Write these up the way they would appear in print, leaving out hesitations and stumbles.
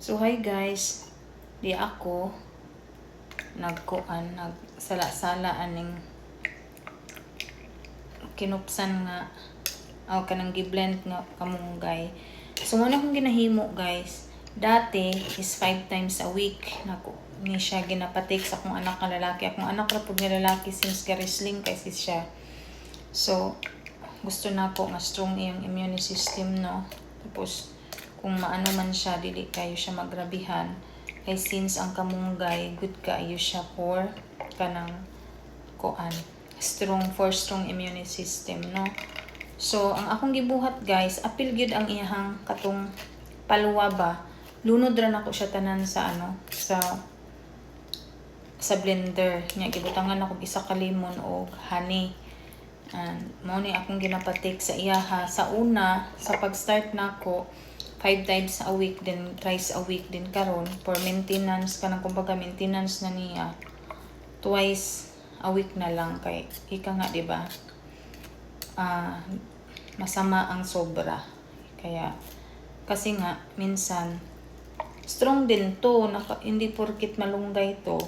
So hi guys, di ako nagsala-sala aning kinupsan nga kanang gi-blend nga kamunggay. So muna akong ginahimo guys. Dati is 5 times a week nako ni siya ginapatik sa akong anak nga lalaki. Akong anak ra pud nga lalaki since ka-wrestling kasi siya. So gusto na ko nga strong yung immune system, no. Tapos kung maano man siya, dili kayo siya magrabihan. Kay since ang kamunggay, good kayo siya for kanang strong immune system, no. So ang akong gibuhat guys, apil gyud ang iyahang katong paluwa ba. Lunod ra nako siya tanan sa sa blender. Nya gibutangan ako isa ka lemon o honey. And mo ni akong ginapatik sa iyaha. Sa una, sa pag-start nako, 5 times a week din, thrice a week din karon for maintenance kanang kumbaga maintenance na niya. Twice a week na lang kay ika nga, di ba? Masama ang sobra. Kaya kasi nga minsan strong din to, hindi porkit malunggay to,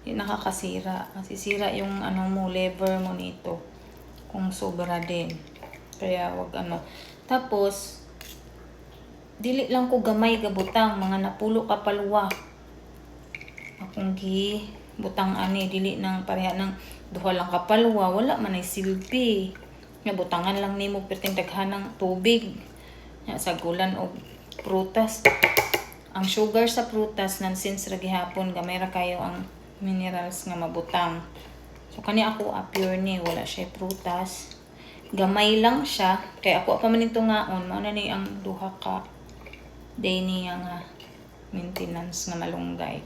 nakakasira. Masisira yung liver mo nito kung sobra din. Kaya wag Tapos dili lang ko gamay ga butang, mga napulo ka paluwa. Akong gi butang dili nang pareha ng duha lang ka paluwa, wala man ay silbi. Nga butangan lang nimo perting daghanang tubig. Nya sa gulan og prutas. Ang sugar sa prutas since ra gihapon gamay ra kayo ang minerals nga mabutang. So kani ako pure ni, wala siya prutas. Gamay lang siya kay ako pa man ito ngaon, mao na ni ang duha ka day niya nga maintenance nga malunggay.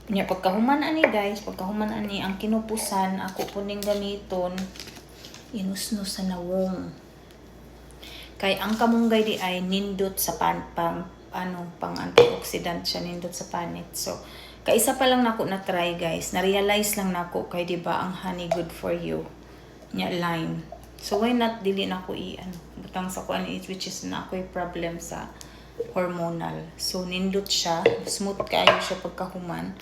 Nya pagkahuman ani guys, ang kinupusan ako po ning gamiton inusnos sa nawong. Kay ang kamunggay di ay nindot sa pang antioxidant siya, nindot sa panit. So kaisa pa lang nako na try guys, na-realize lang nako kay di ba ang honey good for you. Nya lime. So why not dili nako butang sa kuan which is na ako'y problem sa hormonal. So nindot siya, smooth kaayo siya pagkahuman.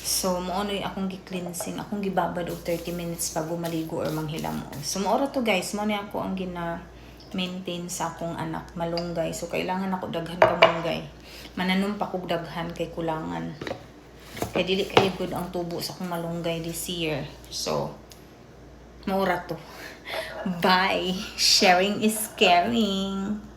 So mao ni akong gi-cleansing, akong gibabad og 30 minutes bago maligo or manghilam. So mao ra to guys, mao ni ako ang gina-maintain sa akong anak malunggay. So kailangan ako daghan kamunggay. Mananom pa kog daghan kay kulangan. Kay dili kay good ang tubo sa akong malunggay this year. So mao ra to. Bye. Sharing is caring.